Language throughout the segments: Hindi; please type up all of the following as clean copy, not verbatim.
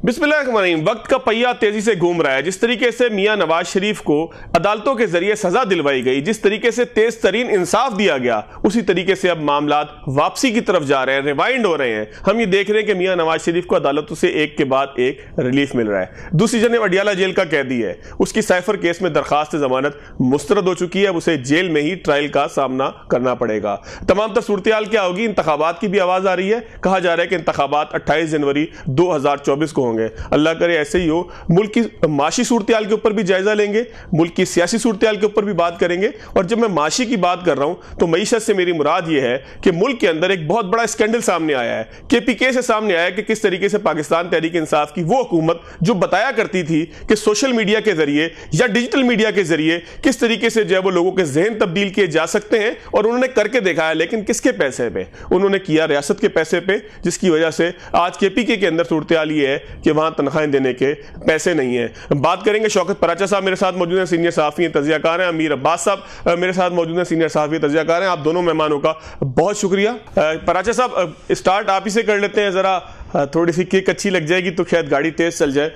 बिस्मिल्लाहिर्रहमानिर्रहीम। वक्त का पहिया तेजी से घूम रहा है। जिस तरीके से मियां नवाज शरीफ को अदालतों के जरिए सजा दिलवाई गई, जिस तरीके से तेज तरीन इंसाफ दिया गया, उसी तरीके से अब मामलात वापसी की तरफ जा रहे हैं, रिवाइंड हो रहे हैं। हम ये देख रहे हैं कि मियां नवाज शरीफ को अदालतों से एक के बाद एक रिलीफ मिल रहा है। दूसरी जने अडियाला जेल का कैदी है, उसकी साइफर केस में दरखास्त जमानत मुस्तरद हो चुकी है। अब उसे जेल में ही ट्रायल का सामना करना पड़ेगा। तमाम तर सूरत क्या होगी, इंतखाबात की भी आवाज आ रही है। कहा जा रहा है कि इंतखाबात 28 जनवरी 2024 को होंगे। अल्लाह करे ऐसे ही हो। मुल्क की माशी सूरत के ऊपर भी जायजा लेंगे, मुल्क की सियासी सूरत के ऊपर भी बात करेंगे। और जब मैं माशी की बात कर रहा हूं तो मईशत से मेरी मुराद यह है कि मुल्क के अंदर एक बहुत बड़ा स्कैंडल सामने आया है। KPK से सामने आया कि किस तरीके से पाकिस्तान तहरीक इंसाफ की वो हुकूमत जो बताया करती थी कि सोशल मीडिया के जरिए या डिजिटल मीडिया के जरिए किस तरीके से जो है वो लोगों के जहन तब्दील किए जा सकते हैं, और उन्होंने करके दिखाया। लेकिन किसके पैसे पे उन्होंने किया? रियासत के पैसे पे, जिसकी वजह से आज KPK के अंदर सूरत हाल ये है कि वहां तनख्वाहें देने के पैसे नहीं है। बात करेंगे। शौकत पराचा साहब मेरे साथ मौजूद हैं, सीनियर सहाफी हैं, तजियाकार हैं। अमीर अब्बास साहब मेरे साथ मौजूद हैं, सीनियर सहाफी, तजियाकार हैं। आप दोनों मेहमानों का बहुत शुक्रिया। पराचा साहब, स्टार्ट आप ही से कर लेते हैं। जरा थोड़ी सी किक अच्छी लग जाएगी तो शायद गाड़ी तेज चल जाए।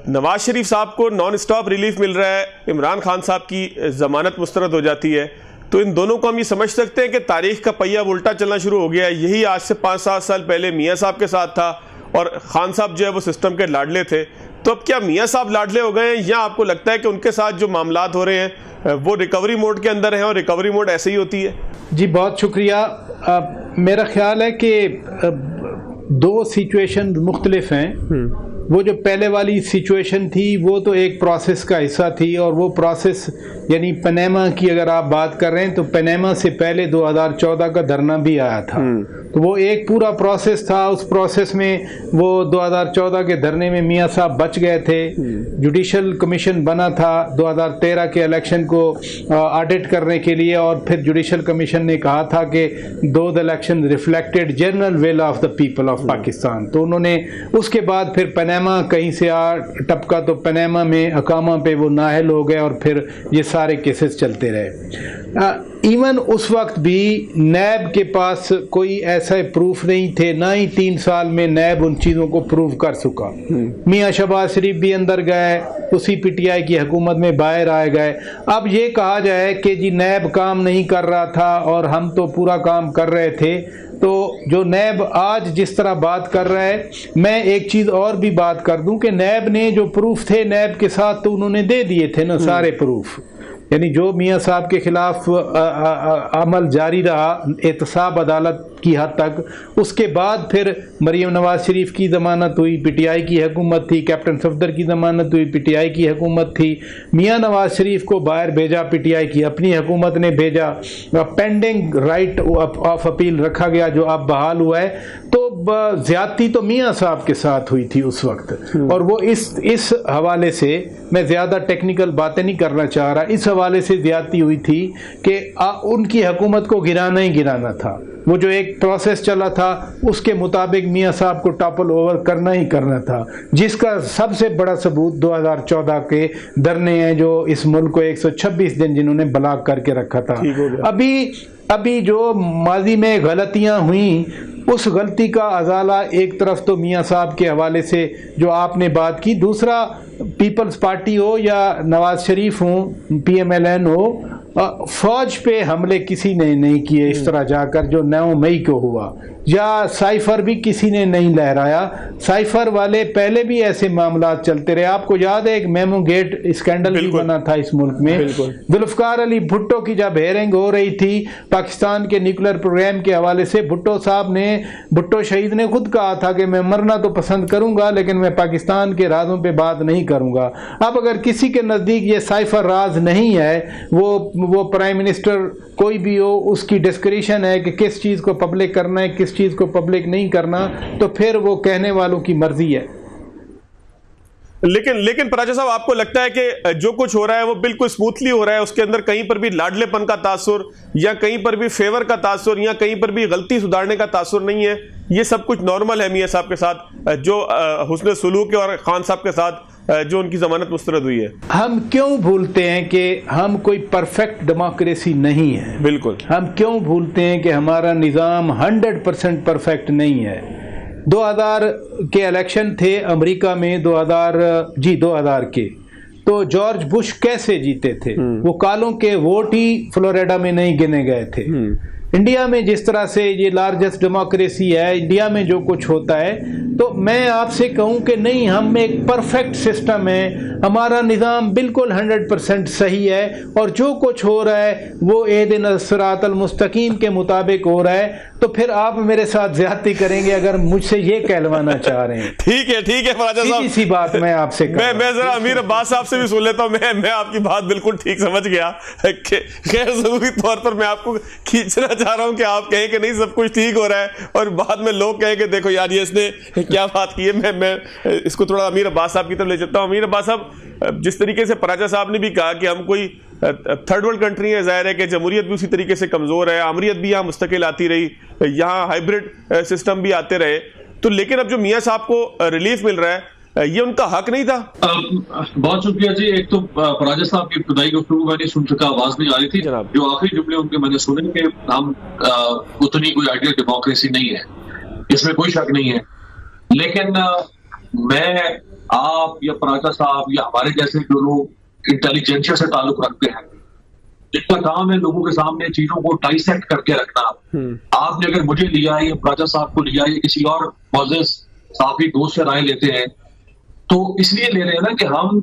नवाज शरीफ साहब को नॉन स्टॉप रिलीफ मिल रहा है, इमरान खान साहब की जमानत मुस्तरद हो जाती है, तो इन दोनों को हम ये समझ सकते हैं कि तारीख का पहिया उल्टा चलना शुरू हो गया है। यही आज से 5-7 साल पहले मियां साहब के साथ था और खान साहब जो है वो सिस्टम के लाडले थे। तो अब क्या मियां साहब लाडले हो गए हैं, या आपको लगता है कि उनके साथ जो मामलात हो रहे हैं वो रिकवरी मोड के अंदर हैं और रिकवरी मोड ऐसे ही होती है? जी बहुत शुक्रिया। मेरा ख्याल है कि दो सिचुएशन मुख्तलिफ हैं। वो जो पहले वाली सिचुएशन थी वो तो एक प्रोसेस का हिस्सा थी, और वो प्रोसेस यानी पनामा की अगर आप बात कर रहे हैं तो पनामा से पहले 2014 का धरना भी आया था। तो वो एक पूरा प्रोसेस था। उस प्रोसेस में वो 2014 के धरने में मियां साहब बच गए थे। जुडिशल कमीशन बना था 2013 के इलेक्शन को ऑडिट करने के लिए, और फिर जुडिशल कमीशन ने कहा था कि दो the election reflected general will of the people of Pakistan. तो उन्होंने उसके बाद फिर पनामा कहीं से टपका, तो पनामा में अकामा पे वो नाहल हो गए, और फिर ये सारे केसेस चलते रहे। इवन उस वक्त भी नैब के पास कोई ऐसा प्रूफ नहीं थे, ना ही 3 साल में नैब उन चीज़ों को प्रूव कर सका। मियां शहबाज शरीफ भी अंदर गए, उसी PTI की हुकूमत में बाहर आ गए। अब ये कहा जाए कि जी नैब काम नहीं कर रहा था और हम तो पूरा काम कर रहे थे, तो जो नैब आज जिस तरह बात कर रहा है, मैं एक चीज़ और भी बात कर दूं कि नैब ने जो प्रूफ थे नैब के साथ तो उन्होंने दे दिए थे ना सारे प्रूफ। यानी जो मियां साहब के खिलाफ अमल जारी रहा एहतसाब अदालत की हद तक, उसके बाद फिर मरीम नवाज शरीफ की ज़मानत हुई, PTI की हुकूमत थी, कैप्टन सफदर की ज़मानत हुई, PTI की हुकूमत थी। मियां नवाज शरीफ को बाहर भेजा, PTI की अपनी हुकूमत ने भेजा। पेंडिंग राइट ऑफ अपील रखा गया जो अब बहाल हुआ है। तो ज्यादती तो मियां साहब के साथ हुई थी उस वक्त, और वो इस हवाले से मैं ज़्यादा टेक्निकल बातें नहीं करना चाह रहा। इस हवाले से ज्यादती हुई थी कि उनकी हुकूमत को गिराना ही गिराना था। वो जो एक प्रोसेस चला था उसके मुताबिक मियां साहब को टॉपल ओवर करना ही करना था, जिसका सबसे बड़ा सबूत 2014 के धरने हैं जो इस मुल्क को 126 दिन जिन्होंने ब्लॉक करके रखा था। अभी जो माजी में गलतियां हुई, उस गलती का अजाला एक तरफ तो मियां साहब के हवाले से जो आपने बात की, दूसरा पीपल्स पार्टी हो या नवाज शरीफ हो, PMLN हो, फौज पे हमले किसी ने नहीं किए इस तरह जाकर जो 9 मई को हुआ, या साइफर भी किसी ने नहीं लहराया। साइफर वाले पहले भी ऐसे मामला चलते रहे। आपको याद है एक मेमो गेट स्कैंडल भी बना था इस मुल्क में। जुल्फकार अली भुट्टो की जब हेयरिंग हो रही थी पाकिस्तान के न्यूक्लियर प्रोग्राम के हवाले से, भुट्टो शहीद ने खुद कहा था कि मैं मरना तो पसंद करूंगा लेकिन मैं पाकिस्तान के राजों पे बात नहीं करूंगा। अब अगर किसी के नज़दीक ये साइफर राज नहीं है, वो प्राइम मिनिस्टर कोई भी हो, उसकी डिस्क्रिशन है कि किस चीज़ को पब्लिक करना है, किस चीज़ को पब्लिक नहीं करना, तो फिर वो कहने वालों की मर्जी है। लेकिन पराचा साहब, आपको लगता है कि जो कुछ हो रहा है वो बिल्कुल स्मूथली हो रहा है, उसके अंदर कहीं पर भी लाडलेपन का तासुर या कहीं पर भी फेवर का तासुर या कहीं पर भी गलती सुधारने का तासुर नहीं है? ये सब कुछ नॉर्मल है मियां साहब के साथ जो हुस्न सलूक है, और खान साहब के साथ जो उनकी जमानत मुस्तरद हुई है? हम क्यों भूलते हैं कि हम कोई परफेक्ट डेमोक्रेसी नहीं है? बिल्कुल। हम क्यों भूलते हैं कि हमारा निज़ाम 100% परफेक्ट नहीं है? 2000 के इलेक्शन थे अमेरिका में, 2000 के, तो जॉर्ज बुश कैसे जीते थे? वो कालों के वोट ही फ्लोरिडा में नहीं गिने गए थे। इंडिया में जिस तरह से ये लार्जेस्ट डेमोक्रेसी है, इंडिया में जो कुछ होता है, तो मैं आपसे कहूं कि नहीं, हम एक परफेक्ट सिस्टम है, हमारा निज़ाम बिल्कुल 100% सही है और जो कुछ हो रहा है वो एहदिन सिरातल मुस्तकीम के मुताबिक हो रहा है। तो फिर आप मेरे साथ ज्यादती करेंगे अगर मुझसे ये कहलवाना चाह रहे हैं। ठीक है फराजा साहब, इसी बात मैं आपसे मैं जरा अमीर अब्बास साहब से भी सुन लेता हूं। मैं आपकी बात बिल्कुल ठीक समझ गया। खैर जरूरी तौर पर मैं आपको खींचना चाह रहा हूं कि आप कहें कि नहीं सब कुछ ठीक हो रहा है और बाद में लोग कहें कि देखो यार ये इसने क्या बात की है। मैं इसको थोड़ा अमीर अब्बास साहब की तरफ ले चलता हूं। अमीर अब्बास साहब, जिस तरीके से फराजा साहब ने भी कहा कि हम कोई थर्ड वर्ल्ड कंट्री है, जाहिर है कि जमहूरियत भी उसी तरीके से कमजोर है, आमरीत भी यहाँ मुस्तकिल आती रही, यहाँ हाइब्रिड सिस्टम भी आते रहे, तो लेकिन अब जो मियाँ साहब को रिलीफ मिल रहा है ये उनका हक नहीं था? बहुत शुक्रिया जी। एक तो फराजा साहब की इब्तदाई गुफ्तगू मैंने सुन चुका, आवाज नहीं आ रही थी। जो आखिरी जुमले उनके मैंने सुने कि हम उतनी कोई आइडियल डेमोक्रेसी नहीं है, इसमें कोई शक नहीं है। लेकिन मैं, आप या फराजा साहब या हमारे जैसे जो लोग इंटेलिजेंसिया से ताल्लुक रखते हैं, जिनका काम है लोगों के सामने चीजों को डाइसेक्ट करके रखना, आपने अगर मुझे लिया या फराजा साहब को लिया या किसी और मौजूद साफी दोस्त से राय लेते हैं तो इसलिए ले रहे हैं ना कि हम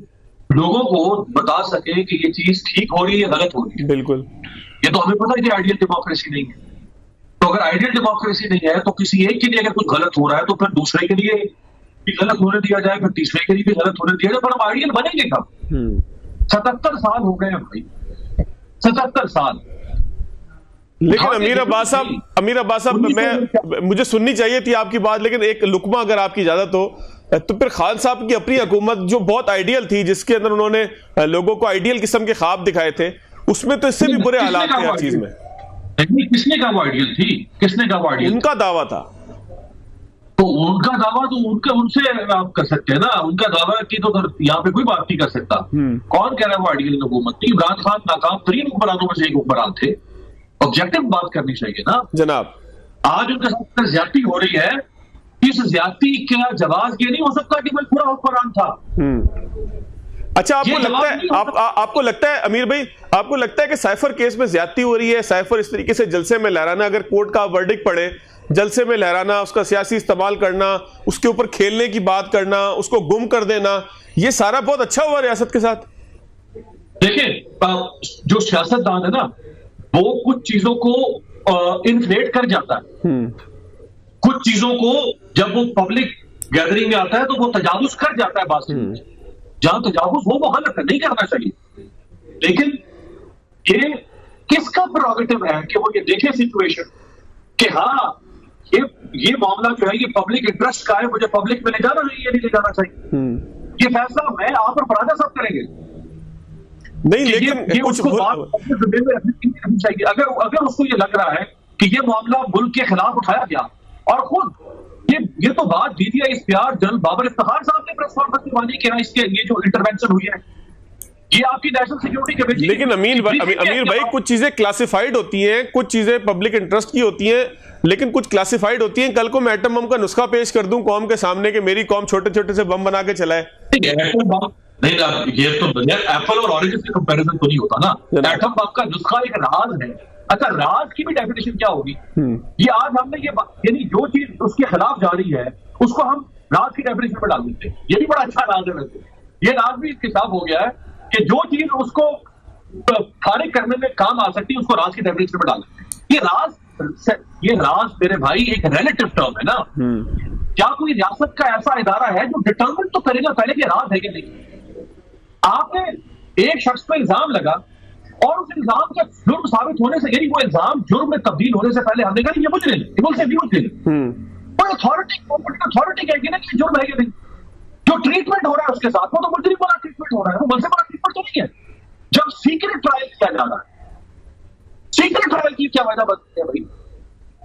लोगों को बता सके कि ये चीज ठीक हो रही है या गलत हो रही है। बिल्कुल, ये तो हमें पता है कि आइडियल डेमोक्रेसी नहीं है। तो अगर आइडियल डेमोक्रेसी नहीं है तो किसी एक के लिए अगर कुछ गलत हो रहा है तो फिर दूसरे के लिए भी गलत होने दिया जाए, फिर तीसरे के लिए भी गलत होने दिया जाए, पर हम आइडियल बनेंगे कब? 77 साल हो गए हैं भाई, 77 साल। लेकिन अमीर अब्बास साहब, मैं मुझे सुननी चाहिए थी आपकी बात, लेकिन एक लुकमा अगर आपकी इजाजत हो तो फिर खान साहब की अपनी हुकूमत जो बहुत आइडियल थी, जिसके अंदर उन्होंने लोगों को आइडियल किस्म के ख्वाब दिखाए थे, उसमें तो इससे भी बुरे हालात थे हर चीज में। किसने कहा वो आइडियल थी? किसने कहा वो आइडियल? उनका दावा था। तो उनका दावा तो उनसे आप कर सकते हैं ना, उनका दावा की तो यहाँ पे कोई बात नहीं कर सकता। कौन कह रहा है वो आइडियल हुकूमत थी? इमरान खान नाकाम तरीन हुक्मरानों में से एक हुक्मरान थे। ऑब्जेक्टिव बात करनी चाहिए ना जनाब। आज उनके साथ ज्यादती हो रही है, इस ज्यादती का जवाब ये नहीं हो सकता कि मैं पूरा हुक्मरान था। अच्छा, आपको लगता है अमीर भाई, आपको लगता है कि साइफर केस में ज्यादती हो रही है? साइफर इस तरीके से जलसे में लहराना, अगर कोर्ट का वर्डिक्ट पड़े, जलसे में लहराना, उसका सियासी इस्तेमाल करना, उसके ऊपर खेलने की बात करना, उसको गुम कर देना, ये सारा बहुत अच्छा हुआ रियासत के साथ? देखिए, जो सियासतदान है ना वो कुछ चीजों को इन्फ्लेट कर जाता है, कुछ चीजों को जब वो पब्लिक गैदरिंग में आता है तो वो तजावुज कर जाता है बात से। जहां तजावुज हो वो गलत है, नहीं करना चाहिए। लेकिन ये किसका प्रोगेटिव है कि वो ये देखे सिचुएशन कि हाँ ये मामला जो है ये पब्लिक इंटरेस्ट का है, मुझे पब्लिक में ले जाना है, ये नहीं ले जाना चाहिए। ये फैसला मैं आप और फराजा साहब करेंगे नहीं, लेकिन ये उसको बात चाहिए। अगर उसको ये लग रहा है कि ये मामला मुल्क के खिलाफ उठाया गया, और खुद ये तो बात DGI इख्तियार जनरल बाबर इफ्तिखार साहब ने प्रेस कॉन्फ्रेंस में मानी कि इसके ये जो इंटरवेंशन हुई है ये आपकी नेशनल सिक्योरिटी के। लेकिन अमीर भाई कुछ चीजें क्लासिफाइड होती हैं, कुछ चीजें पब्लिक इंटरेस्ट की होती हैं, लेकिन कुछ क्लासिफाइड होती हैं। कल को मैं एटम बम का नुस्खा पेश कर दूं कौम के सामने कि मेरी कौम छोटे छोटे से बम बना के चलाए, नहीं, ये तो एप्पल और ऑरेंज से कंपैरिजन तो नहीं होता ना। एटम बम का नुस्खा एक राज है। अच्छा, राज की भी डेफिनेशन क्या होगी? ये आज हमने ये यानी जो चीज उसके खिलाफ जा रही है उसको हम राज की डेफिनेशन में डाल देते हैं। ये भी बड़ा अच्छा राज है। वैसे ये राज भी इसके साथ हो गया है कि जो चीज उसको खारिज करने में काम आ सकती है उसको राज की डेफिनेशन में डाल देते हैं। ये राज मेरे भाई एक रिलेटिव टर्म है ना। क्या कोई रियासत का ऐसा इदारा है जो डिटर्मिन तो करेगा पहले कि राज है कि नहीं? आपने एक शख्स पर इल्जाम लगा और उस इल्जाम का जुर्म साबित होने से, यानी वो इल्जाम जुर्म में तब्दील होने से पहले हमने कहा ये मुजरिम, कोई अथॉरिटी कहेगी ना कि जुर्म है कि नहीं। जो ट्रीटमेंट हो रहा है उसके साथ वो तो मुजरिम वाला ट्रीटमेंट हो रहा है, वो मुझसे बड़ा ट्रीटमेंट तो नहीं है। जब सीक्रेट ट्रायल किया जा रहा है, सीक्रेट ट्रायल की क्या वजह बनती है भाई?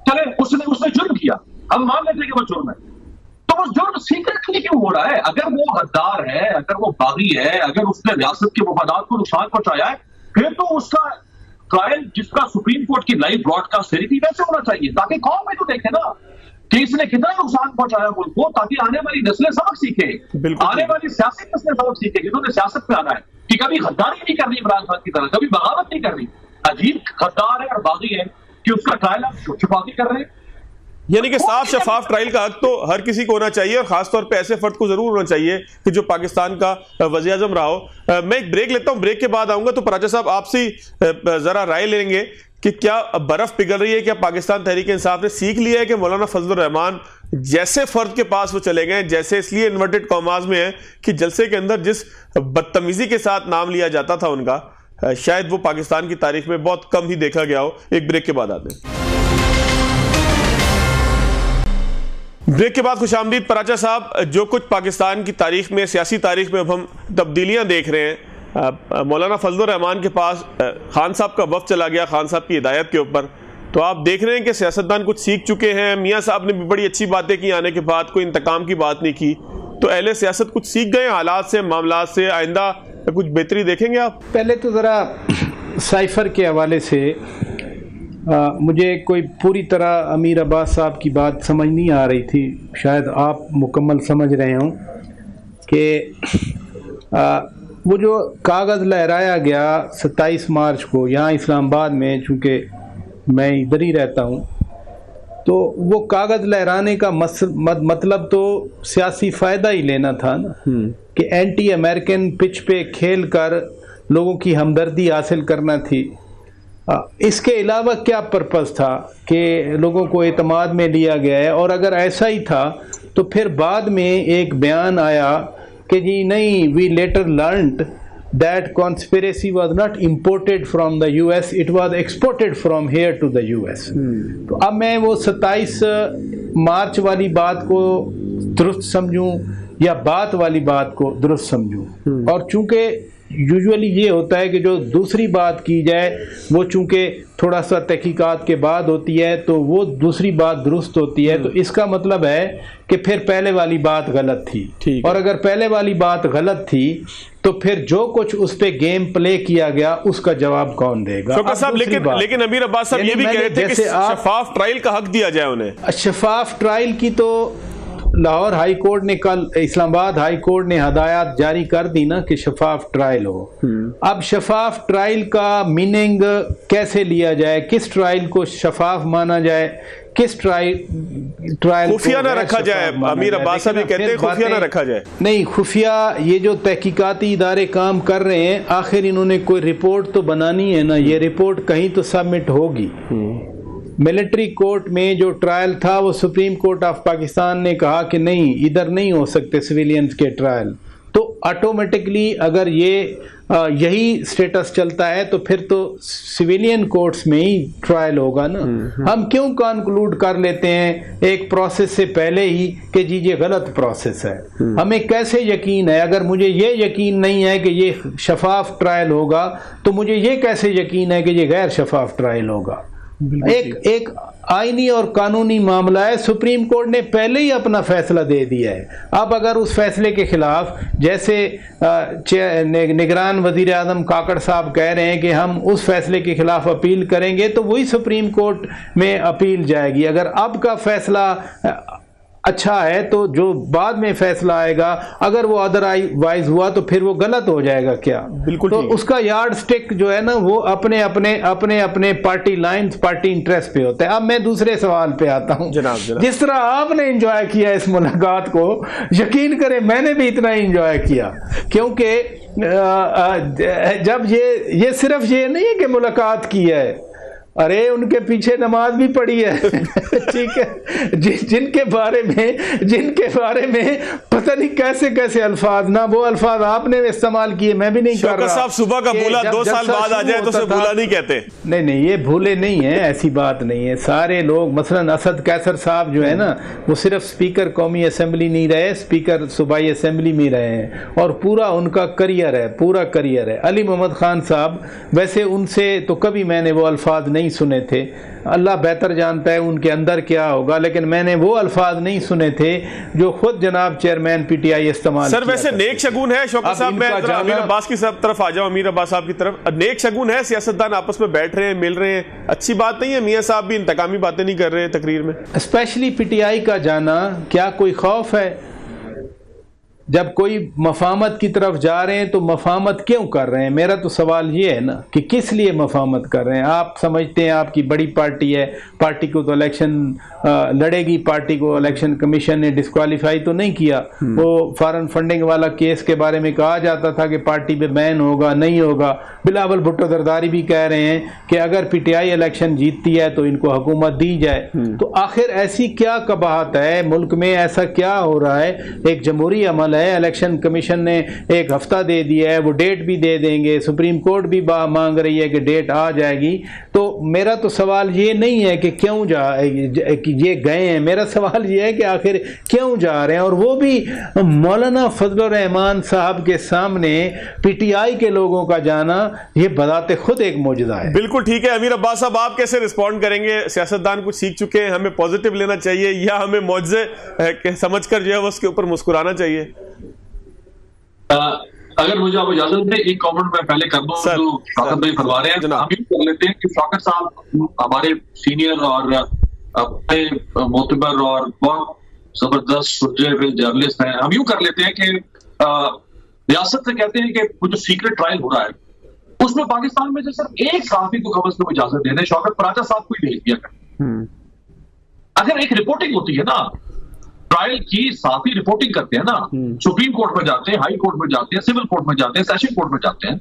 चले उसने जुर्म किया, हम मान लेते हैं कि वो जुर्म है, तो वो जुर्म सीक्रेटली क्यों हो रहा है? अगर वो गद्दार है, अगर वो बागी है, अगर उसने रियासत के मफादात को नुकसान पहुंचाया है, फिर तो उसका ट्रायल जिसका सुप्रीम कोर्ट की लाइव ब्रॉडकास्ट हो रही थी वैसे होना चाहिए, ताकि कौम में तो देखे ना कि इसने कितना नुकसान पहुंचाया मुल्क को, ताकि आने वाली नस्लें सबक सीखे, आने वाली सियासी नस्लें सबक सीखे, जिन्होंने सियासत पे आना है, कि कभी गद्दारी नहीं करनी इमरान खान की तरह, कभी बगावत नहीं करनी। अजीब गद्दार है और बागी है कि उसका ट्रायल आप छुपाती कर रहे हैं। यानी कि साफ शफाफ ट्रायल का हक तो हर किसी को होना चाहिए, और खासतौर पे ऐसे फर्द को जरूर होना चाहिए कि जो पाकिस्तान का वज़ीर आज़म रहा हो। मैं एक ब्रेक लेता हूं, ब्रेक के बाद आऊंगा तो पराचा साहब आपसे जरा राय लेंगे कि क्या बर्फ पिघल रही है, क्या पाकिस्तान तहरीक इंसाफ ने सीख लिया है कि मौलाना फजलुर रहमान जैसे फर्द के पास वो चले गए, जैसे इसलिए इन्वर्टेड कॉमास में है कि जलसे के अंदर जिस बदतमीजी के साथ नाम लिया जाता था उनका, शायद वो पाकिस्तान की तारीख में बहुत कम ही देखा गया हो। एक ब्रेक के बाद आते हैं। ब्रेक के बाद खुशामदीद पराचा साहब, जो कुछ पाकिस्तान की तारीख में, सियासी तारीख में अब हम तब्दीलियां देख रहे हैं, मौलाना फजलुर रहमान के पास खान साहब का वफ़द चला गया खान साहब की हिदायत के ऊपर, तो आप देख रहे हैं कि सियासतदान कुछ सीख चुके हैं। मियाँ साहब ने भी बड़ी अच्छी बातें की आने के बाद, कोई इंतकाम की बात नहीं की, तो अहले सियासत कुछ सीख गए हालात से, मामलात से, आइंदा कुछ बेहतरी देखेंगे आप? पहले तो ज़रा साइफर के हवाले से मुझे कोई पूरी तरह अमीर अब्बास साहब की बात समझ नहीं आ रही थी, शायद आप मुकम्मल समझ रहे हों कि वो जो कागज़ लहराया गया 27 मार्च को यहाँ इस्लामाबाद में, चूँकि मैं इधर ही रहता हूँ, तो वो कागज़ लहराने का मतलब तो सियासी फ़ायदा ही लेना था ना, कि एंटी अमेरिकन पिच पे खेल कर लोगों की हमदर्दी हासिल करना थी। इसके अलावा क्या पर्पज़ था कि लोगों को एतमाद में लिया गया है? और अगर ऐसा ही था तो फिर बाद में एक बयान आया कि जी नहीं, we later learned that conspiracy was not imported from the US, it was exported from here to the US। तो अब मैं वो 27 मार्च वाली बात को दुरुस्त समझूं या बात वाली बात को दुरुस्त समझूं? और चूंकि यूजुअली ये होता है कि जो दूसरी बात की जाए वो चूंकि थोड़ा सा तहकीकात के बाद होती है तो वो दूसरी बात दुरुस्त होती है, तो इसका मतलब है कि फिर पहले वाली बात गलत थी। और अगर पहले वाली बात गलत थी तो फिर जो कुछ उस पे गेम प्ले किया गया उसका जवाब कौन देगा? साहब, लेकिन अमीर अब्बास साहब ये भी कह रहे थे कि शफाफ ट्रायल का हक दिया जाए उन्हें। शफाफ ट्रायल की तो लाहौर हाई कोर्ट ने कल, इस्लामाबाद हाई कोर्ट ने हदायत जारी कर दी ना कि शफाफ ट्रायल हो। अब शफाफ ट्रायल का मीनिंग कैसे लिया जाए, किस ट्रायल को शफाफ माना जाए, किस ट्रायल खुफिया ना रखा जाए? अमीर अब्बास साहब ये कहते हैं खुफिया ना रखा जाए। नहीं, खुफिया, ये जो तहकीकाती इदारे काम कर रहे हैं, आखिर इन्होंने कोई रिपोर्ट तो बनानी है ना, ये रिपोर्ट कहीं तो सबमिट होगी। मिलिट्री कोर्ट में जो ट्रायल था वो सुप्रीम कोर्ट ऑफ पाकिस्तान ने कहा कि नहीं, इधर नहीं हो सकते सिविलियंस के ट्रायल, तो ऑटोमेटिकली अगर यही स्टेटस चलता है तो फिर तो सिविलियन कोर्ट्स में ही ट्रायल होगा ना। हम क्यों कंक्लूड कर लेते हैं एक प्रोसेस से पहले ही कि जी ये गलत प्रोसेस है? हमें कैसे यकीन है? अगर मुझे ये यकीन नहीं है कि ये शफाफ ट्रायल होगा तो मुझे ये कैसे यकीन है कि ये गैर शफाफ ट्रायल होगा? एक आईनी और कानूनी मामला है, सुप्रीम कोर्ट ने पहले ही अपना फैसला दे दिया है। अब अगर उस फैसले के खिलाफ, जैसे निगरान वजीर आज़म काकड़ साहब कह रहे हैं कि हम उस फैसले के खिलाफ अपील करेंगे, तो वही सुप्रीम कोर्ट में अपील जाएगी। अगर अब का फैसला अच्छा है तो जो बाद में फैसला आएगा, अगर वो अदरवाइज हुआ तो फिर वो गलत हो जाएगा क्या? बिल्कुल। तो उसका यार्ड स्टिक जो है ना वो अपने अपने पार्टी लाइन्स, पार्टी इंटरेस्ट पे होता है। अब मैं दूसरे सवाल पे आता हूँ। जनाब। जिस तरह आपने एंजॉय किया इस मुलाकात को, यकीन करें मैंने भी इतना एंजॉय किया, क्योंकि जब ये सिर्फ ये नहीं है कि मुलाकात की है, अरे उनके पीछे नमाज भी पढ़ी है। ठीक है, जिनके बारे में पता नहीं कैसे कैसे अल्फाज, ना वो अल्फाज आपने इस्तेमाल किए, मैं भी नहीं कर रहा। साहब सुबह का भूला 2 साल बाद आ जाए तो उसे भूला नहीं कहते। नहीं, ये भूले नहीं है, ऐसी बात नहीं है। सारे लोग, मसलन असद कैसर साहब जो है ना, वो सिर्फ स्पीकर कौमी असेंबली नहीं रहे, स्पीकर सूबाई असेंबली में रहे हैं, और पूरा उनका करियर है, पूरा करियर है। अली मोहम्मद खान साहब, वैसे उनसे तो कभी मैंने वो अल्फाज नहीं नहीं सुने थे। अल्लाह बेहतर जानता है उनके अंदर क्या होगा, लेकिन मैंने वो अल्फाज नहीं सुने थे जो खुद जनाब चेयरमैन पीटीआई इस्तेमाल। सर वैसे नेक शगुन है शौकत साहब, मैं अमीर अब्बास की तरफ आ जाऊं, अमीर अब्बास साहब की तरफ, नेक शगुन है सियासतदान आपस में बैठ रहे हैं, मिल रहे हैं, अच्छी बात नहीं है? मियां साहब भी इंतकामी बातें नहीं कर रहे हैं तकरीर में। स्पेशली पीटीआई का जाना, क्या कोई खौफ है? जब कोई मफामत की तरफ जा रहे हैं तो मफामत क्यों कर रहे हैं? मेरा तो सवाल ये है ना कि किस लिए मफामत कर रहे हैं? आप समझते हैं आपकी बड़ी पार्टी है, पार्टी को तो इलेक्शन लड़ेगी, पार्टी को इलेक्शन कमीशन ने डिस्क्वालीफाई तो नहीं किया। वो फॉरेन फंडिंग वाला केस के बारे में कहा जाता था कि पार्टी पे बैन होगा, नहीं होगा। बिलावल भुट्टो जरदारी भी कह रहे हैं कि अगर पीटीआई इलेक्शन जीतती है तो इनको हुकूमत दी जाए। तो आखिर ऐसी क्या कबाहत है मुल्क में? ऐसा क्या हो रहा है? एक जमहूरी अमल है, इलेक्शन कमीशन ने एक हफ्ता दे दिया है, वो डेट भी दे देंगे, सुप्रीम कोर्ट भी मांग रही है कि डेट आ जाएगी। तो मेरा तो सवाल ये नहीं है कि क्यों ये गए हैं, मेरा सवाल ये है कि आखिर क्यों जा रहे हैं? और वो भी मौलाना फजलुर रहमान साहब के सामने पीटीआई के लोगों का जाना, ये बताते खुद एक मौजूदा है। बिल्कुल ठीक है। अमीर अब्बास साहब आप कैसे रिस्पॉन्ड करेंगे? सियासतदान कुछ सीख चुके हैं, हमें पॉजिटिव लेना चाहिए या हमें मौजज़े समझकर जो है वो उसके ऊपर मुस्कुराना चाहिए? अगर मुझे आप इजाजत दें एक कमेंट मैं पहले कर दूं जो शौकत भाई फरमा रहे हैं। हम ये कर लेते हैं कि शौकत साहब हमारे सीनियर और अपने मोतबर और बहुत जबरदस्त सुलझे हुए जर्नलिस्ट हैं। हम यूं कर लेते हैं कि रियासत से कहते हैं कि वो जो सीक्रेट ट्रायल हो रहा है उसमें पाकिस्तान में से सिर्फ एक सहाफी को कम से कम इजाजत दे दें, शौकत पराचा साहब को ही भेज दिया करें। अगर एक रिपोर्टिंग होती है ना ट्रायल की, साफी रिपोर्टिंग करते हैं ना, सुप्रीम कोर्ट में जाते हैं, हाई कोर्ट में जाते हैं, सिविल कोर्ट में जाते हैं, सेशन कोर्ट में जाते हैं,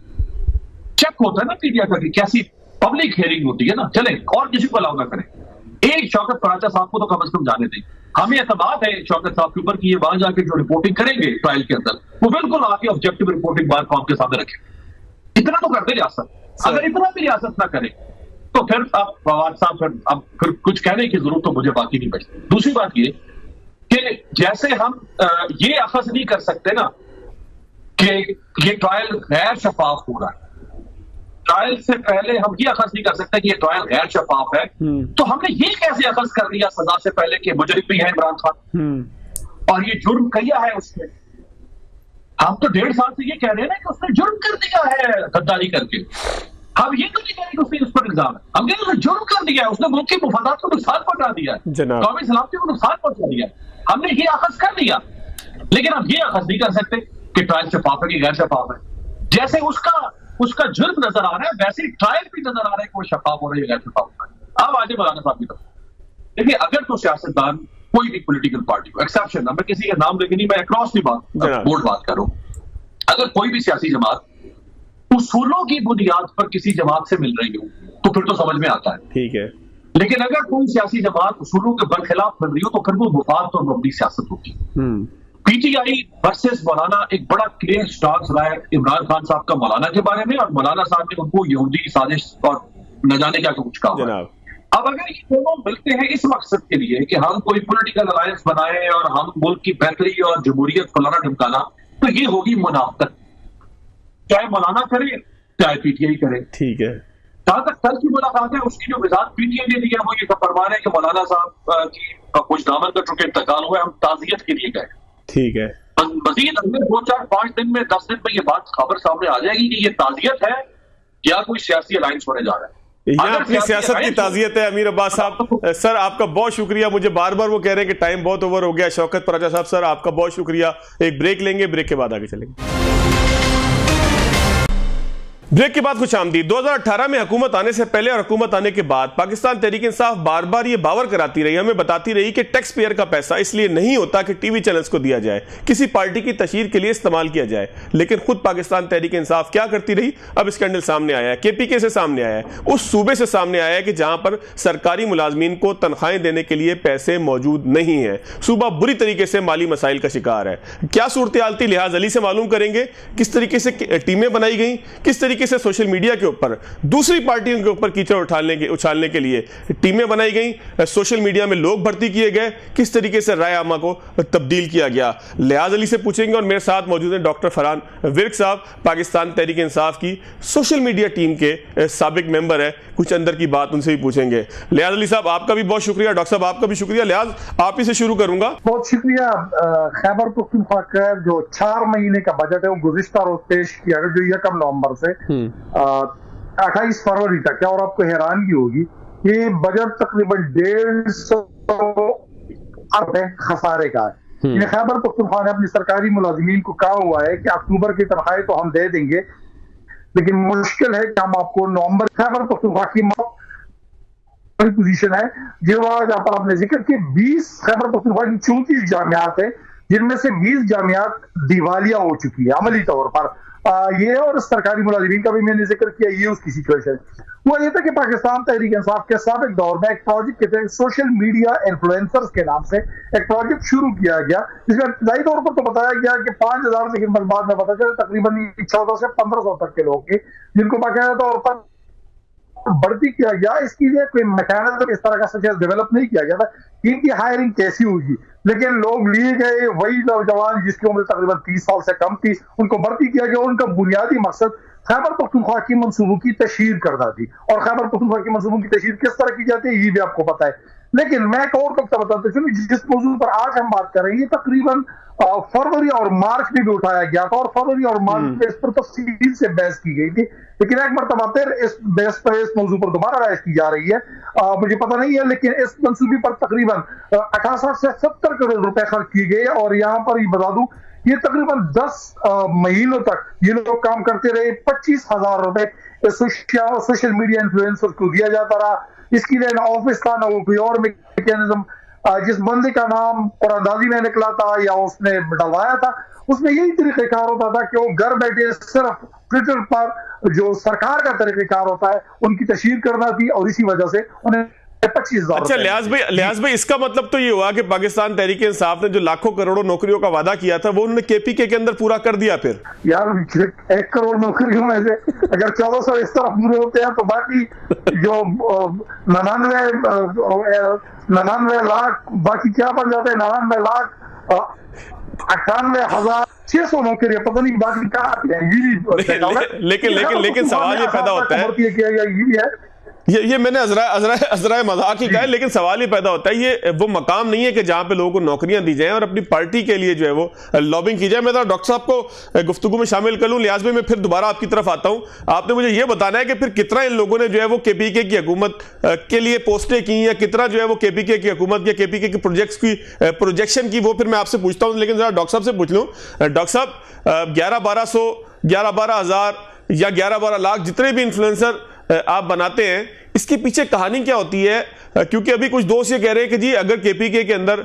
चेक होता है ना पीटीआई का कि कैसी पब्लिक हियरिंग होती है ना। चले और किसी को अलाउ ना करें, एक शौकत पराचा साहब को तो कम से कम जाने दें। हमें एतमाद है शौकत साहब के ऊपर कि ये वहां जाके जो रिपोर्टिंग करेंगे ट्रायल के अंदर वो बिल्कुल आके ऑब्जेक्टिव रिपोर्टिंग बार कौम के सामने रखें। इतना तो कर दे रियासत। अगर इतना भी रियासत ना करे तो फिर आप फवाद साहब फिर कुछ कहने की जरूरत तो मुझे बाकी नहीं बचती। दूसरी बात ये कि जैसे हम ये अखज़ नहीं कर सकते ना कि ये ट्रायल गैर शफाफ हो रहा है, ट्रायल से पहले हम ये अखज़ नहीं कर सकते कि ये ट्रायल गैर शफाफ है। तो हमने ये कैसे अखज़ कर लिया सजा से पहले कि मुजरिम भी है इमरान खान और ये जुर्म किया है उसने? हम तो 1.5 साल से ये कह रहे हैं ना कि उसने जुर्म कर दिया है गद्दारी करके। हम ये तो नहीं कह रहे कि उसने उस पर इल्जाम है, हम कह रहे उसने जुर्म कर दिया है, उसने मुल्क की मुफादात को नुकसान पहुंचा दिया है, कौमी सलामती को नुकसान पहुंचा दिया है। हमने ये अखज़ कर लिया, लेकिन हम ये अखज़ नहीं कर सकते कि ट्रायल शफाफ है कि गैर शफाफ है। जैसे उसका जुर्म नजर आ रहा है वैसे ही ट्रायल भी नजर आ रहा है कि वो शफाफ हो रहा है गैर शफाफ हो रहा है। अब आगे मौलाना साहब की तरफ देखिए, अगर तो सियासतदान कोई भी पॉलिटिकल पार्टी को, एक्सेप्शन ना, मैं किसी का नाम लेके नहीं, मैं अक्रॉस की बोर्ड बात कर रहा हूं, अगर कोई भी सियासी जमात उसूलों की बुनियाद पर किसी जमात से मिल रही हो तो फिर तो समझ में आता है, ठीक है। लेकिन अगर कोई सियासी जमात उसूलों के बरखिलाफ मिल रही हो तो फिर वो मुफाद और मबनी सियासत होती है। पीटीआई वर्सेस मौलाना एक बड़ा क्लियर स्टांस रहा है इमरान खान साहब का मौलाना के बारे में, और मौलाना साहब ने उनको यहूदी साजिश और न जाने क्या कुछ कहा। अब अगर ये दोनों मिलते हैं इस मकसद के लिए कि हम कोई पॉलिटिकल अलायंस बनाए और हम मुल्क की बेहतरी और जमहूरियत को लाना ढमकाना, तो ये होगी मुनाफिकत, चाहे मौलाना करे चाहे पीटीआई करे, ठीक है। जहां तक कल की मुलाकात है उसकी जो वजाहत पीटीआई ने दी है वो ये फरमा रहे हैं कि मौलाना साहब की कुछ दामन का चूंकि इंतकाल हुआ है, हम ताजियत के लिए गए, ठीक है। मजीद अगले 2, 4, 5 दिन में 10 दिन में ये बात खबर सामने आ जाएगी कि ये ताजियत है या कोई सियासी अलायंस होने जा रहा है। यहाँ अपनी सियासत की ताजियत है। अमीर अब्बास साहब सर आपका बहुत शुक्रिया। मुझे बार बार वो कह रहे हैं कि टाइम बहुत ओवर हो गया। शौकत पराचा साहब सर आपका बहुत शुक्रिया। एक ब्रेक लेंगे, ब्रेक के बाद आगे चलेंगे। ब्रेक के बाद खुश आमदीद। 2018 में हुकूमत आने से पहले और हुकूमत आने के बाद पाकिस्तान तहरीक इंसाफ बार बार ये बावर कराती रही, हमें बताती रही कि टैक्स पेयर का पैसा इसलिए नहीं होता कि टीवी चैनल्स को दिया जाए, किसी पार्टी की तशहीर के लिए इस्तेमाल किया जाए। लेकिन खुद पाकिस्तान तहरीक इंसाफ क्या करती रही? अब स्कैंडल सामने आया है, केपीके से सामने आया है, उस सूबे से सामने आया है कि जहां पर सरकारी मुलाजमीन को तनख्वाहें देने के लिए पैसे मौजूद नहीं है। सूबा बुरी तरीके से माली मसाइल का शिकार है। क्या सूरत हाल थी? लिहाज अली से मालूम करेंगे किस तरीके से टीमें बनाई गई, किस तरीके तरीके से सोशल मीडिया के ऊपर दूसरी पार्टियों के ऊपर कीचड़ उछालने के लिए टीमें बनाई गई, सोशल मीडिया में लोग भर्ती किए गए, किस तरीके से राय आमा को तब्दील किया गया, लियाज अली से पूछेंगे। और मेरे साथ मौजूद हैं डॉक्टर फरहान विर्क साहब, पाकिस्तान तहरीक इंसाफ की सोशल मीडिया टीम के साबिक मेंबर है, कुछ अंदर की बात उनसे भी पूछेंगे। लियाज अली साहब आपका भी बहुत शुक्रिया, डॉक्टर साहब आपका भी शुक्रिया। लियाज आप ही से शुरू करूंगा। बहुत शुक्रिया। खैबर पख्तूनख्वा का जो 4 महीने का बजट है वो गुज़िश्ता रोज पेश किया गया, जो 1 नवंबर से 28 फरवरी तक है। और आपको हैरानगी होगी ये बजट तकरीबन 150 अरब खसारे का है। खैबर पख्तूनख्वा ने अपनी सरकारी मुलाजिमीन को कहा हुआ है कि अक्टूबर की तनख्वाहें तो हम दे देंगे, लेकिन मुश्किल है कि हम आपको नवंबर। खैबर पख्तूनख्वा की पोजीशन है जो जहां पर आपने जिक्र किया 20 खैबर पख्तूनख्वा की 34 जामियात है, जिनमें से 20 जामियात दिवालिया हो चुकी है अमली तौर पर। ये और सरकारी मुलाजिमीन का भी मैंने जिक्र किया, ये उसकी सिचुएशन। वो ये था कि पाकिस्तान तहरीक इंसाफ के साबिक दौर में एक प्रोजेक्ट के तहत सोशल मीडिया इन्फ्लुएंसर्स के नाम से एक प्रोजेक्ट शुरू किया गया, जिसमें इब्तदाई तौर पर तो बताया गया कि 5000, लेकिन बाद में पता चला तकरीबन 1400 से 1500 तक के लोग थे जिनको बाकायदा तौर पर भर्ती किया गया। इसके लिए कोई मैकेनिज्म इस तरह का सच डेवलप नहीं किया गया था कि इनकी हायरिंग कैसी होगी, लेकिन लोग लिए गए, वही नौजवान जिसकी उम्र तकरीबन 30 साल से कम थी उनको भर्ती किया गया। उनका बुनियादी मकसद खैबर पख्तूनख्वा की मंसूबों की तशहीर करना थी। और खैबर पख्तूनख्वा की मंसूबों की तशहीर किस तरह की जाती है ये भी आपको पता है। लेकिन मैं एक और नुकता बताता हूं, जिस मौजूद पर आज हम बात कर रहे हैं ये तकरीबन फरवरी और मार्च में भी उठाया गया था, और फरवरी और मार्च में इस पर तफसील से बहस की गई थी, लेकिन एक मरतबा फिर इस बहस पर, इस मौजू पर दोबारा बहस की जा रही है। मुझे पता नहीं है, लेकिन इस मंसूबे पर तकरीबन 68 से 70 करोड़ रुपए खर्च किए गए। और यहाँ पर ही बता दूं ये तकरीबन 10 महीनों तक ये लोग काम करते रहे। 25,000 रुपए सोशल मीडिया इन्फ्लुएंसर्स को दिया जाता रहा। इसके लिए ना ऑफिस था ना वो कोई और मैकेनिज्म। जिस बंदे का नाम कुरानदाजी में निकला था या उसने डलवाया था, उसमें यही तरीक़ेकार होता था कि वो घर बैठे सिर्फ ट्विटर पर जो सरकार का तरीक़ेकार होता है उनकी तशहीर करना थी, और इसी वजह से उन्हें 25,000। अच्छा लियाज भाई इसका मतलब तो ये हुआ कि पाकिस्तान तहरीक इंसाफ ने जो लाखों करोड़ों नौकरियों का वादा किया था वो उन्होंने केपीके के अंदर पूरा कर दिया। फिर यार 1 करोड़ नौकरियों में से अगर 1400 इस तरह पूरे होते हैं तो बाकी जो 99 लाख बाकी क्या बन जाते हैं, 99 लाख 98,600 नौकरियां, पता नहीं बाकी कहाँ। लेकिन सवाल ये पैदा होता है, ये मैंने अजराए मजाक ही कहा है, लेकिन सवाल ये पैदा होता है ये वो मकाम नहीं है कि जहां पे लोगों को नौकरियां दी जाएं और अपनी पार्टी के लिए जो है वो लॉबिंग की जाए। मैं डॉक्टर साहब को गुफ्तगू में शामिल कर लूं। लियाज भाई मैं फिर दोबारा आपकी तरफ आता हूं, आपने मुझे ये बताना है कि फिर कितना इन लोगों ने जो है वो केपीके की हुकूमत के लिए पोस्टें की, या कितना जो है वो केपीके की हुकूमत या केपीके के प्रोजेक्ट्स की प्रोजेक्शन की, वो फिर मैं आपसे पूछता हूं। लेकिन जरा डॉक्टर साहब से पूछ लूं, डॉक्टर साहब 11-1200 या 11-12 लाख जितने भी इन्फ्लुएंसर आप बनाते हैं, इसके पीछे कहानी क्या होती है? क्योंकि अभी कुछ दोस्त ये कह रहे हैं कि जी अगर केपीके के अंदर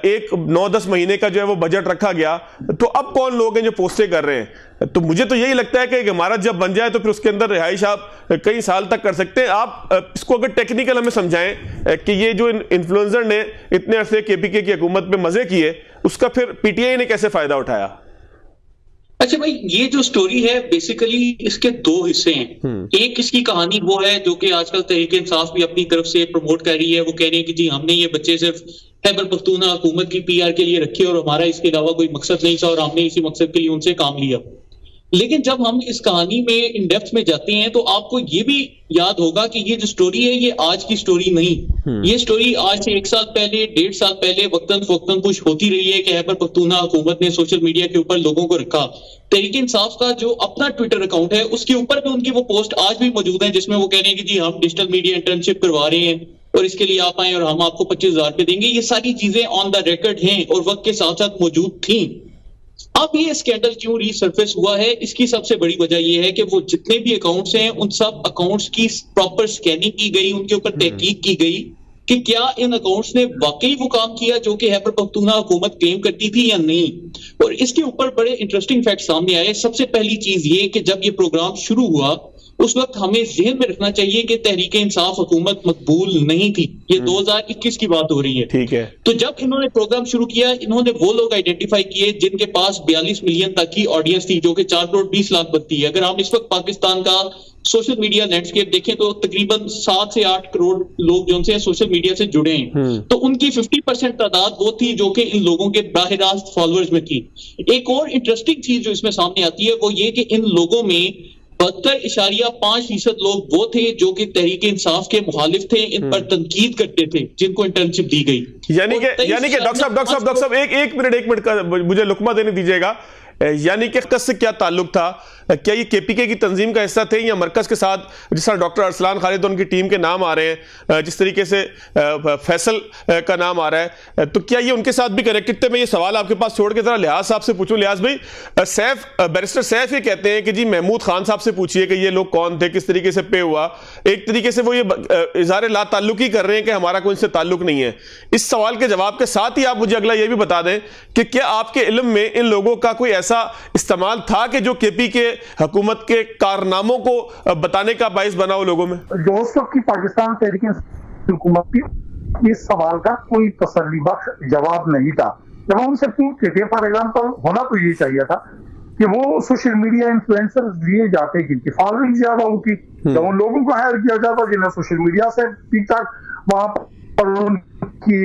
एक 9-10 महीने का जो है वो बजट रखा गया तो अब कौन लोग हैं जो पोस्टें कर रहे हैं? तो मुझे तो यही लगता है कि इमारत जब बन जाए तो फिर उसके अंदर रिहाइश आप कई साल तक कर सकते हैं। आप इसको अगर टेक्निकल हमें समझाएं कि ये जो इन्फ्लुएंसर ने इतने अरसे केपीके की हुकूमत में मजे किए, उसका फिर पीटीआई ने कैसे फायदा उठाया? अच्छा भाई, ये जो स्टोरी है बेसिकली इसके 2 हिस्से हैं। एक इसकी कहानी वो है जो कि आजकल तहरीक इंसाफ भी अपनी तरफ से प्रमोट कर रही है। वो कह रही है कि जी हमने ये बच्चे सिर्फ खैबर पख्तूनख्वा हुकूमत की पीआर के लिए रखे और हमारा इसके अलावा कोई मकसद नहीं था और हमने इसी मकसद के लिए उनसे काम लिया। लेकिन जब हम इस कहानी में इन डेप्थ में जाते हैं तो आपको ये भी याद होगा कि ये जो स्टोरी है ये आज की स्टोरी नहीं। ये स्टोरी आज से 1 साल पहले, 1.5 साल पहले वक्तन फवक्तन पुश होती रही है कि खैबर पख्तूनख्वा हुकूमत ने सोशल मीडिया के ऊपर लोगों को रखा। तहरीक इंसाफ का जो अपना ट्विटर अकाउंट है उसके ऊपर भी उनकी वो पोस्ट आज भी मौजूद है जिसमें वो कह रहे हैं कि जी हम डिजिटल मीडिया इंटर्नशिप करवा रहे हैं और इसके लिए आप आए और हम आपको 25,000 रुपए देंगे। ये सारी चीजें ऑन द रिकॉर्ड हैं और वक्त के साथ साथ मौजूद थी। अब ये स्कैंडल क्यों रीसर्फेस हुआ है, इसकी सबसे बड़ी वजह यह है कि वो जितने भी अकाउंट्स हैं उन सब अकाउंट्स की प्रॉपर स्कैनिंग की गई, उनके ऊपर तहकीक की गई कि क्या इन अकाउंट्स ने वाकई वो काम किया जो कि खैबर पख्तूनख्वा हुकूमत क्लेम करती थी या नहीं। और इसके ऊपर बड़े इंटरेस्टिंग फैक्ट सामने आए। सबसे पहली चीज ये कि जब ये प्रोग्राम शुरू हुआ उस वक्त हमें जहन में रखना चाहिए कि तहरीक इंसाफ हुकूमत मकबूल नहीं थी। ये 2021 की बात हो रही है। ठीक है। तो जब इन्होंने प्रोग्राम शुरू किया, इन्होंने वो लोग आइडेंटिफाई किए जिनके पास 42 मिलियन तक की ऑडियंस थी, जो कि 4 करोड़ 20 लाख बनती है। अगर हम इस वक्त पाकिस्तान का सोशल मीडिया लैंडस्केप देखें तो तकरीबन 7 से 8 करोड़ लोग जो उनसे सोशल मीडिया से जुड़े हैं। तो उनकी 50% तादाद वो थी जो कि इन लोगों के बाहर रास्त फॉलोअर्स में थी। एक और इंटरेस्टिंग चीज जो इसमें सामने आती है वो ये कि इन लोगों में 72.5% लोग वो थे जो कि तहरीक इंसाफ के मुखालिफ थे, इन पर तनकीद करते थे, जिनको इंटर्नशिप दी गई। यानी कि डॉक्टर साहब एक मिनट का मुझे लुकमा देने दीजिएगा। यानी कि मरकज से क्या ताल्लुक था? क्या ये केपीके की तंजीम का हिस्सा थे या मरकज के साथ जिस तरह डॉक्टर अरसलान खालिद और उनकी टीम के नाम आ रहे हैं, जिस तरीके से फैसल का नाम आ रहा है, तो क्या ये उनके साथ भी कनेक्टेड थे? मैं ये सवाल आपके पास छोड़ के जरा लिहाज साहब से पूछूं। लिहाज भाई, बैरिस्टर सैफ ये कहते हैं कि जी महमूद खान साहब से पूछिए कि ये लोग कौन थे, किस तरीके से पे हुआ। एक तरीके से वो ये इज़हार ला ताल्लुक ही कर रहे हैं कि हमारा कोई इनसे ताल्लुक नहीं है। इस सवाल के जवाब के साथ ही आप मुझे अगला ये भी बता दें कि क्या आपके इल्म में इन लोगों का कोई ऐसा इस्तेमाल था कि जो केपीके हुकूमत के कारनामों को बताने का बाइस बना हो लोगों में? जो उस वक्त की पाकिस्तान तहरीक हुकूमत की इस सवाल का कोई तसल्ली बख्श जवाब नहीं था। जब हम उनसे पूछते थे, फॉर एग्जाम्पल होना तो ये चाहिए था कि वो सोशल मीडिया इन्फ्लुएंसर्स दिए जाते जिनकी फॉलोइंग ज्यादा होती, जब उन लोगों को हायर किया जाता जिन्हें सोशल मीडिया से ठीक ठाक वहां पर उनकी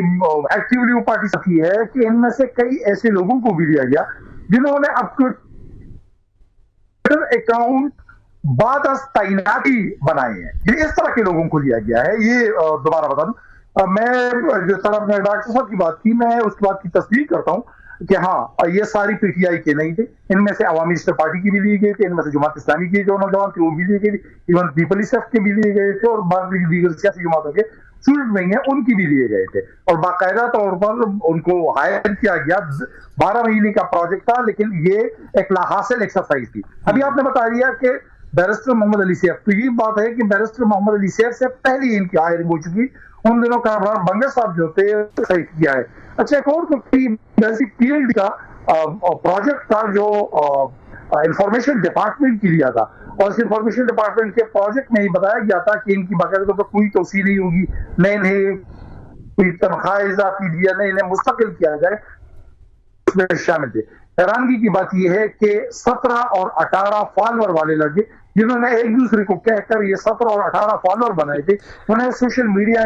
एक्टिवली वो पार्टी है कि इनमें से कई ऐसे लोगों को भी दिया गया जिन्होंने अपने अकाउंट बाद तैनाती बनाए हैं। ये इस तरह के लोगों को लिया गया है। ये दोबारा बता दूं, मैं जिस तरह ने डॉक्टर साहब की बात की, मैं उसकी बात की तस्दीक करता हूं कि हाँ, ये सारी पीटीआई के नहीं थे। इनमें से अवामी नेशनल पार्टी की भी लिए गए थे, इनमें से जमात इस्लामी के जो नौजवान थे वो भी लिए गए थे, इवन पीपल्स के भी लिए गए थे, और बाकी दीगर सियासी जमातों के स्टूडेंट नहीं है उनकी भी लिए गए थे। और बाकायदा तौर पर उनको हायर किया गया। 12 महीने का प्रोजेक्ट था, लेकिन ये एक लाहासिल एक्सरसाइज थी। अभी आपने बता दिया कि बैरिस्टर मोहम्मद अली सैफ, तो ये बात है कि बैरिस्टर मोहम्मद अली सैफ से पहले ही इनकी हायरिंग हो चुकी। उन दिनों कामरान बंगर साहब जो थे सही किया है। अच्छा, एक और पीएचडी का प्रोजेक्ट था जो इंफॉर्मेशन डिपार्टमेंट की लिया था, और इस इंफॉर्मेशन डिपार्टमेंट के प्रोजेक्ट में ही बताया गया था कि इनकी बाकायदा तौर पर कोई तोसी नहीं होगी, नए नए कोई तनख्वाह इजाफी दिया, नए नए मुस्तकिल किया जाए, उसमें शामिल थे। हैरानगी की बात यह है कि 17 और 18 फॉलोअर वाले लड़के जिन्होंने एक दूसरे को कहकर ये 17 और 18 फॉलोअर बनाए थे, उन्हें सोशल मीडिया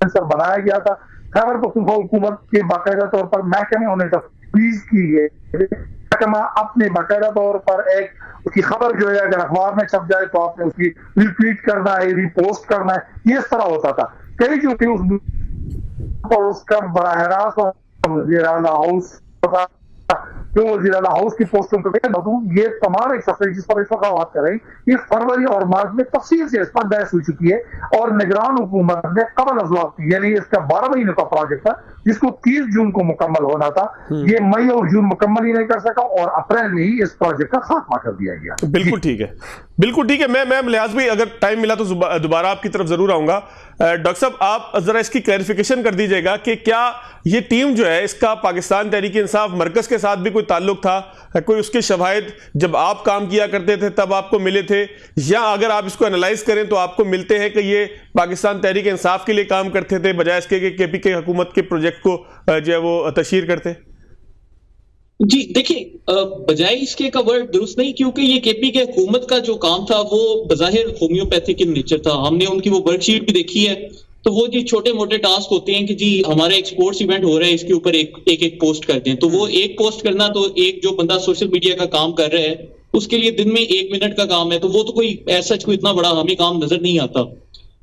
बनाया गया था। खैबर पख्तूनख्वा हुकूमत के बाकायदा तौर पर महकमे उन्हें तफवीज की गई, महकमा अपने बाकायदा तौर पर एक उसकी खबर जो है अगर अखबार में छप जाए तो आपने उसकी रिट्वीट करना है, रिपोस्ट करना है, ये इस तरह होता था। कई जो थे उसका बराह रास्त वज़ीर आला हाउस जो वज़ीर आला हाउस की पोस्टों पर ये तमाम एक्सरसाइज जिस पर इस वक्त बात कर रहे हैं, ये फरवरी और मार्च में तफसील से इस पर बहस हो चुकी है। और निगरान हुकूमत ने कबल अज़वाक़, यानी इसका 12 महीने का प्रोजेक्ट था जिसको 30 जून को मुकम्मल होना था, ये मई और जून मुकम्मल ही नहीं कर सका, और अप्रैल में ही इस प्रोजेक्ट का खात्मा कर दिया गया। बिल्कुल ठीक है, बिल्कुल ठीक है। मैं लिहाज भाई अगर टाइम मिला तो दोबारा आपकी तरफ जरूर आऊंगा। डॉक्टर साहब, आप जरा इसकी क्लैरिफिकेशन कर दीजिएगा कि क्या ये टीम जो है इसका पाकिस्तान तहरीक इंसाफ मरकज के साथ भी कोई ताल्लुक था? कोई उसके शवाहिद जब आप काम किया करते थे तब आपको मिले थे, या अगर आप इसको एनालाइज करें तो आपको मिलते हैं कि ये पाकिस्तान तहरीक इंसाफ के लिए काम करते थे बजाय इसके कि केपीके हुकूमत के प्रोजेक्ट को जो है वो तशहीर करते? जी देखिए, बजाय इसके का वर्ड दुरुस्त नहीं, क्योंकि ये केपीके हुकूमत का जो काम था वो बज़ाहिर होम्योपैथिक इन नेचर था। हमने उनकी वो वर्कशीट भी देखी है, तो वो जी छोटे मोटे टास्क होते हैं कि जी हमारा एक स्पोर्ट्स इवेंट हो रहा है, इसके ऊपर एक पोस्ट कर दें। तो वो एक पोस्ट करना, तो एक जो बंदा सोशल मीडिया का काम कर रहा है उसके लिए दिन में 1 मिनट का काम है, तो वो तो कोई ऐसा कोई इतना बड़ा हमें काम नजर नहीं आता।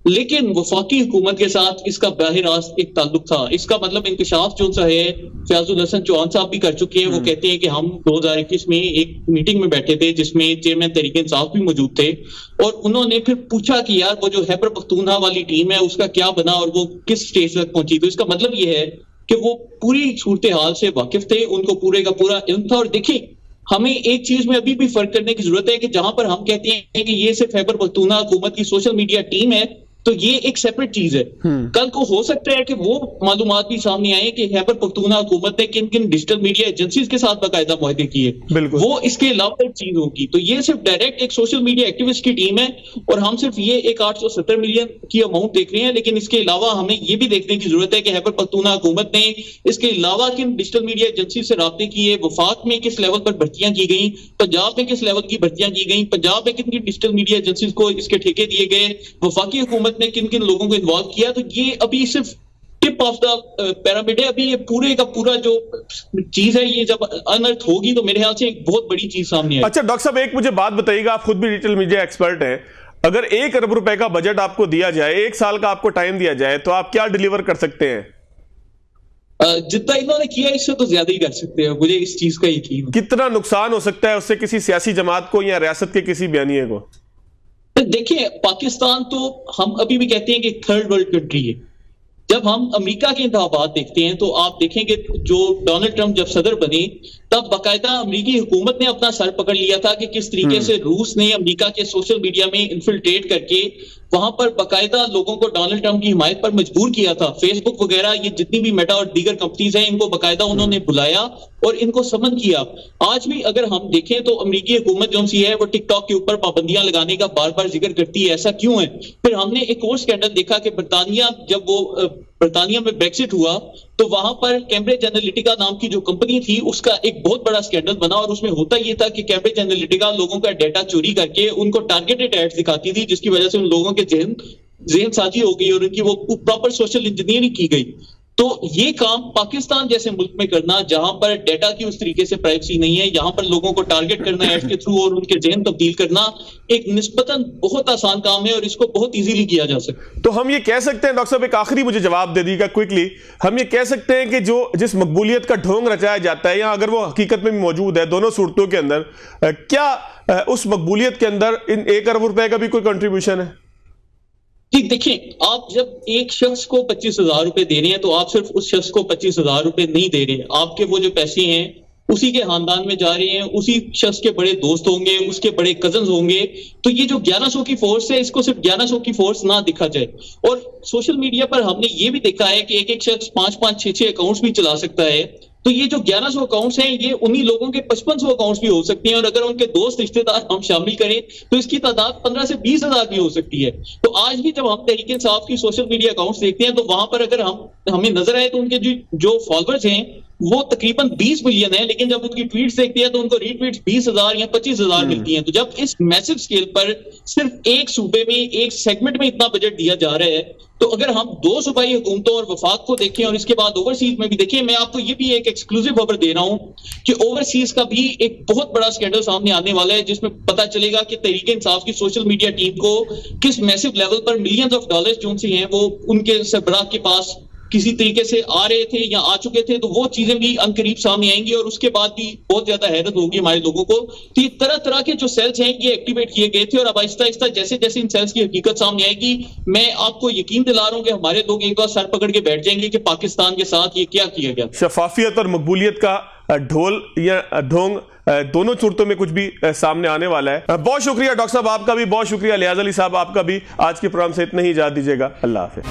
लेकिन वफाकी हुकूमत के साथ इसका बाहर रास्त एक ताल्लुक था। इसका मतलब इंकशाफ जो सा है फयाजुल हसन चौहान साहब भी कर चुके हैं। वो कहते हैं कि हम 2021 में एक मीटिंग में बैठे थे जिसमें चेयरमैन तहरीक इंसाफ भी मौजूद थे, और उन्होंने फिर पूछा कि यार वो जो खैबर पख्तूनख्वा वाली टीम है उसका क्या बना और वो किस स्टेज तक पहुंची। तो इसका मतलब ये है कि वो पूरी सूरत हाल से वाकिफ थे, उनको पूरे का पूरा इल्म था। और देखिए, हमें एक चीज में अभी भी फर्क करने की जरूरत है कि जहां पर हम कहते हैं कि ये सिर्फ खैबर पख्तूनख्वा हुकूमत की सोशल मीडिया टीम है, तो ये एक सेपरेट चीज है। कल को हो सकता है कि वो मालूमात भी सामने आए कि खैबर पख्तूनख्वा हुकूमत ने किन किन डिजिटल मीडिया एजेंसीज के साथ बाकायदा मुआहदे किए, वो इसके अलावा एक चीज होगी। तो ये सिर्फ डायरेक्ट एक सोशल मीडिया एक्टिविस्ट की टीम है और हम सिर्फ ये एक 870 मिलियन की अमाउंट देख रहे हैं, लेकिन इसके अलावा हमें ये भी देखने की जरूरत है कि खैबर पख्तूनख्वा हुकूमत ने इसके अलावा किन डिजिटल मीडिया एजेंसी से राब्ते किए, वफाक में किस लेवल पर भर्तियां की गई, पंजाब में किस लेवल की भर्तियां की गई, पंजाब में किन किन डिजिटल मीडिया एजेंसी को इसके ठेके दिए गए, वफाकी हुकूमत ने किन किन लोगों को इन्वॉल्व किया। तो ये अभी सिर्फ टिप ऑफ द पिरामिड है। अभी ये पूरे का पूरा जो चीज है ये जब अनर्थ होगी तो मेरे ख्याल से एक बहुत बड़ी चीज सामने आएगी। अच्छा डॉक्टर साहब, एक मुझे बात बताइएगा, आप खुद भी डिजिटल मीडिया एक्सपर्ट हैं, अगर 1 अरब रुपए का बजट आपको दिया जाए, 1 साल का आपको टाइम दिया जाए, तो आप क्या डिलीवर कर सकते हैं? जितना इन्होंने किया इससे तो ज्यादा ही कर सकते हैं, मुझे इस चीज का यकीन है। कितना नुकसान हो सकता है उससे किसी सियासी जमात को या रियासत के किसी बयानिए को? देखिए, पाकिस्तान तो हम अभी भी कहते हैं कि थर्ड वर्ल्ड कंट्री है। जब हम अमेरिका के इंतखाबात देखते हैं तो आप देखेंगे जो डोनाल्ड ट्रंप जब सदर बने तब बाकायदा अमेरिकी हुकूमत ने अपना सर पकड़ लिया था कि किस तरीके से रूस ने अमेरिका के सोशल मीडिया में इन्फिल्ट्रेट करके वहां पर बाकायदा लोगों को डोनाल्ड ट्रंप की हिमायत पर मजबूर किया था। फेसबुक वगैरह ये जितनी भी मेटा और दीगर कंपनीज हैं इनको बाकायदा उन्होंने बुलाया और इनको समन किया। आज भी अगर हम देखें तो अमेरिकी हुकूमत जो सी है वो टिकटॉक के ऊपर पाबंदियां लगाने का बार बार जिक्र करती है, ऐसा क्यों है? फिर हमने एक और स्कैंडल देखा कि ब्रिटानिया में ब्रेक्सिट हुआ तो वहां पर कैम्ब्रिज एनालिटिका नाम की जो कंपनी थी उसका एक बहुत बड़ा स्कैंडल बना और उसमें होता यह था कि कैम्ब्रिज एनालिटिका लोगों का डेटा चोरी करके उनको टारगेटेड एड्स दिखाती थी, जिसकी वजह से उन लोगों के जहन साजी हो गई और उनकी वो प्रॉपर सोशल इंजीनियरिंग की गई। तो ये काम पाकिस्तान जैसे मुल्क में करना जहां पर डेटा की उस तरीके से प्राइवेसी नहीं है, यहां पर लोगों को टारगेट करना एड्स के थ्रू और उनके जहन तब्दील करना एक निस्बतन बहुत आसान काम है और इसको बहुत इजीली किया जा सकता है। तो हम ये कह सकते हैं, डॉक्टर साहब एक आखिरी मुझे जवाब दे दीजिएगा क्विकली, हम ये कह सकते हैं कि जिस मकबूलियत का ढोंग रचाया जाता है या अगर वो हकीकत में भी मौजूद है दोनों सूरतों के अंदर, क्या उस मकबूलियत के अंदर इन 1 अरब रुपए का भी कोई कंट्रीब्यूशन है? ठीक, देखिए, आप जब एक शख्स को 25,000 रुपए दे रहे हैं तो आप सिर्फ उस शख्स को 25,000 रुपए नहीं दे रहे, आपके वो जो पैसे हैं उसी के खानदान में जा रहे हैं, उसी शख्स के बड़े दोस्त होंगे, उसके बड़े कजन्स होंगे। तो ये जो 1100 की फोर्स है इसको सिर्फ 1100 की फोर्स ना दिखा जाए। और सोशल मीडिया पर हमने ये भी देखा है कि एक शख्स 5-5, 6-6 अकाउंट्स भी चला सकता है। तो ये जो 1100 अकाउंट्स हैं ये उन्हीं लोगों के 5500 अकाउंट्स भी हो सकते हैं और अगर उनके दोस्त रिश्तेदार हम शामिल करें तो इसकी तादाद 15 से 20 हजार भी हो सकती है। तो आज भी जब हम तहरीक इंसाफ की सोशल मीडिया अकाउंट्स देखते हैं तो वहां पर अगर हमें नजर आए तो उनके जो फॉलोअर्स हैं वो तकरीबन 20 मिलियन है, लेकिन जब उनकी ट्वीट्स देखते हैं तो उनको रीट्वीट्स 20,000 या 25,000 मिलती हैं। तो जब इस मैसिव स्केल पर सिर्फ एक सूबे में एक सेगमेंट में इतना बजट दिया जा रहा है तो अगर हम 2 सूबाई हुकूमतों और वफाक को देखें और इसके बाद ओवरसीज में भी देखें, मैं आपको ये भी एक एक्सक्लूसिव खबर दे रहा हूं कि ओवरसीज का भी एक बहुत बड़ा स्कैंडल सामने आने वाला है जिसमें पता चलेगा कि तहरीक इंसाफ की सोशल मीडिया टीम को किस मैसिव लेवल पर मिलियंस ऑफ डॉलर्स जो उनसे हैं वो उनके सरबराह के पास किसी तरीके से आ रहे थे या आ चुके थे। तो वो चीजें भी अनकरीब सामने आएंगी और उसके बाद भी बहुत ज्यादा हैरत होगी हमारे लोगों को। तो ये तरह तरह के जो सेल्स हैं ये एक्टिवेट किए गए थे और अब आहिस्ता आहिस्ता जैसे जैसे इन सेल्स की हकीकत सामने आएगी मैं आपको यकीन दिला रहा हूं कि हमारे लोग एक बार सर पकड़ के बैठ जाएंगे कि पाकिस्तान के साथ ये क्या किया गया। शफाफियत और मकबूलियत का ढोल या ढोंग दोनों सूरतों में कुछ भी सामने आने वाला है। बहुत शुक्रिया डॉक्टर साहब, आपका भी बहुत शुक्रिया। लिहाज अली साहब आपका भी। आज के प्रोग्राम से इतना ही इजाजत दीजिएगा। अल्लाह हाफिज।